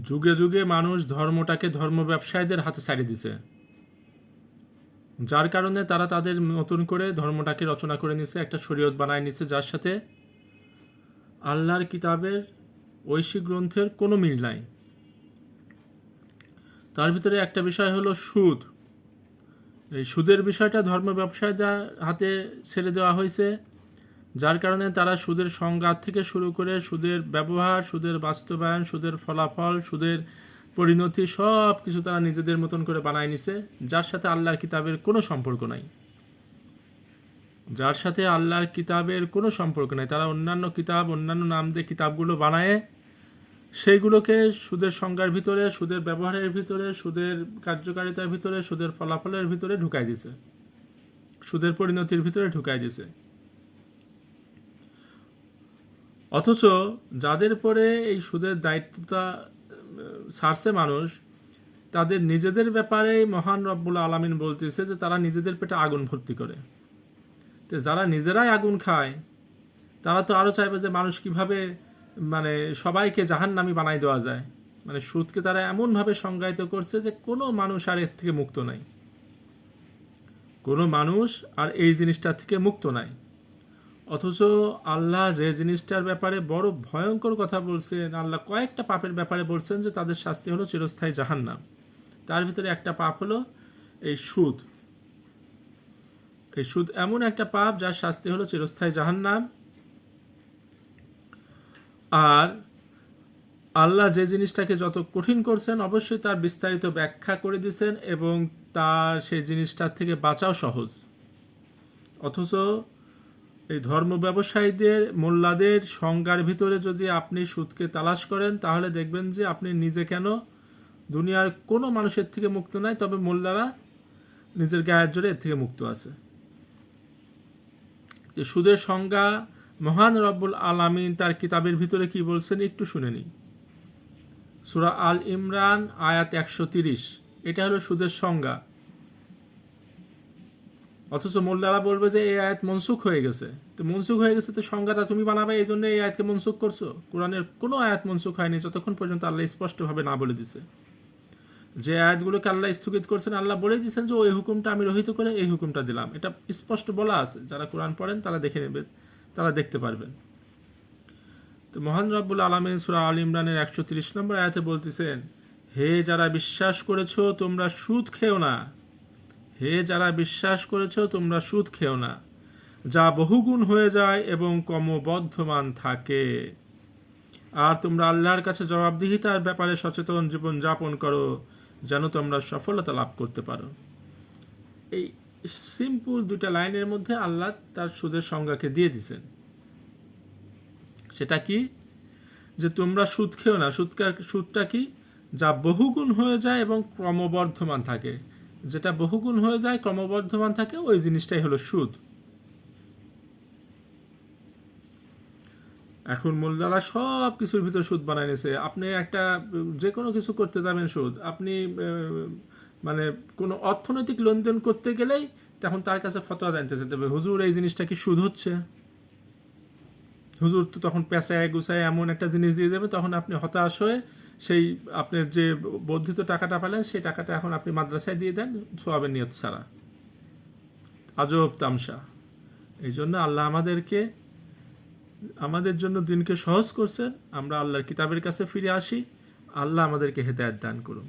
যুগে যুগে মানুষ ধর্মটাকে ধর্ম ব্যবসায়ীদের হাতে ছাড়িয়ে দিছে, যার কারণে তারা তাদের নতুন করে ধর্মটাকে রচনা করে নিছে, একটা শরীয়ত বানায় নিছে যার সাথে আল্লাহর কিতাবের ঐশী গ্রন্থের কোনো মিল নাই। তার ভিতরে একটা বিষয় হলো সুদ। এই সুদের বিষয়টা ধর্ম ব্যবসায়ীদের হাতে ছেড়ে দেওয়া হয়েছে, যার কারণে তারা সুদের সংজ্ঞা থেকে শুরু করে সুদের ব্যবহার, সুদের বাস্তবায়ন, সুদের ফলাফল, সুদের পরিণতি সব কিছু তারা নিজেদের মতন করে বানায় নিছে, যার সাথে আল্লাহর কিতাবের কোনো সম্পর্ক নাই। যার সাথে আল্লাহর কিতাবের কোনো সম্পর্ক নাই। তারা অন্যান্য কিতাব, অন্যান্য নাম দিয়ে কিতাবগুলো বানায় সেইগুলোকে সুদের সংজ্ঞার ভিতরে, সুদের ব্যবহারের ভিতরে, সুদের কার্যকারিতার ভিতরে, সুদের ফলাফলের ভিতরে ঢুকাই দিছে, সুদের পরিণতির ভিতরে ঢুকাই দিছে। অথচ যাদের পরে এই সুদের দায়িত্বটা ছাড়ছে মানুষ, তাদের নিজেদের ব্যাপারে মহান রব্বুল আলামিন বলতেছে যে তারা নিজেদের পেটে আগুন ভর্তি করে। তো যারা নিজেরাই আগুন খায় তারা তো আরও চাইবে যে মানুষ কিভাবে মানে সবাইকে জাহান্নামী বানাই দেওয়া যায়। মানে সুদকে তারা এমনভাবে সংজ্ঞায়িত করছে যে কোনো মানুষ আর এর থেকে মুক্ত নাই, কোনো মানুষ আর এই জিনিসটার থেকে মুক্ত নাই। অথচ আল্লাহ যে জিনিসটার ব্যাপারে বড় ভয়ঙ্কর কথা বলছেন, আল্লাহ কয়েকটা পাপের ব্যাপারে বলছেন যে তাদের শাস্তি হলো চিরস্থায়ী জাহান্নাম। তার ভিতরে একটা পাপ হলো এই সুদ। এই সুদ এমন একটা পাপ যার শাস্তি হলো চিরস্থায়ী জাহান্নাম। আর আল্লাহ যে জিনিসটাকে যত কঠিন করছেন অবশ্যই তার বিস্তারিত ব্যাখ্যা করে দিয়েছেন এবং তার সেই জিনিসটার থেকে বাঁচাও সহজ। অথচ এই ধর্ম ব্যবসায়ীদের, মোল্লাদের সংজ্ঞার ভিতরে যদি আপনি সুদকে তালাশ করেন তাহলে দেখবেন যে আপনি নিজে কেন দুনিয়ার কোনো মানুষের থেকে মুক্ত নাই, তবে মোল্লারা নিজের গায়ের জোরে এর থেকে মুক্ত আছে। যে সুদের সংজ্ঞা মহান রব্বুল আলামিন তার কিতাবের ভিতরে কি বলছেন একটু শুনে নিই। সূরা আল ইমরান আয়াত 130, এটা হলো সুদের সংজ্ঞা। অথচ মোল্লারা বলবে যে এই আয়াত মনসুখ হয়ে গেছে। তো মনসুখ হয়ে গেছে তো সংজ্ঞাটা তুমি বানাবে, এই জন্য এই আয়াতকে মনসুখ করছো। কোরআনের কোনো আয়াত মনসুখ হয়নি যতক্ষণ পর্যন্ত আল্লাহ স্পষ্টভাবে না বলে দিছে। যে আয়াতগুলোকে আল্লাহ স্থগিত করছেন, আল্লাহ বলে দিয়েছেন যে ওই হুকুমটা আমি রহিত করে এই হুকুমটা দিলাম। এটা স্পষ্ট বলা আছে, যারা কোরআন পড়েন তারা দেখে নেবেন, তারা দেখতে পারবেন। তো মহান রব্বুল আলামিন সূরা আল ইমরানের 130 নম্বর আয়াতে বলতেছেন, হে যারা বিশ্বাস করেছো তোমরা সুদ খেও না। হে যারা বিশ্বাস করেছো তোমরা সুদ খেও না, যা বহুগুণ হয়ে যায় এবং ক্রমবর্ধমান থাকে। আর তোমরা আল্লাহর কাছে জবাবদিহিতার ব্যাপারে সচেতন জীবন যাপন করো, যেন তোমরা সফলতা লাভ করতে পারো। এই সিম্পল দুটা লাইনের মধ্যে আল্লাহ তার সুদের সংজ্ঞাকে দিয়ে দিয়েছেন। সেটা কি? যে তোমরা সুদ খেও না। সুদটা কি? যা বহুগুণ হয়ে যায় এবং ক্রমবর্ধমান থাকে। যেটা বহুগুণ হয়ে যায়, ক্রমবর্ধমান থাকে, ওই জিনিসটাই হলো সুদ। এখন মোল্লারা সব কিছুর ভিতর সুদ বানায় নিয়েছে। আপনি একটা যে কোনো কিছু করতে যাবেন সুদ। আপনি মানে কোনো অর্থনৈতিক লেনদেন করতে গেলেই তখন তার কাছে ফতোয়া জানতে যেতে হবে, হুজুর এই জিনিসটা কি সুদ হচ্ছে? হুজুর তো তখন পেঁচায় গুছায় এমন একটা জিনিস দিয়ে দেবে, তখন আপনি হতাশ হয়ে সেই আপনার যে বর্ধিত টাকাটা পেলেন সেই টাকাটা এখন আপনি মাদ্রাসায় দিয়ে দেন সোয়াবের নিয়ত ছাড়া। আজব তামসা। এই জন্য আল্লাহ আমাদের জন্য দিনকে সহজ করছেন। আমরা আল্লাহর কিতাবের কাছে ফিরে আসি। আল্লাহ আমাদেরকে হেদায়েত দান করুন।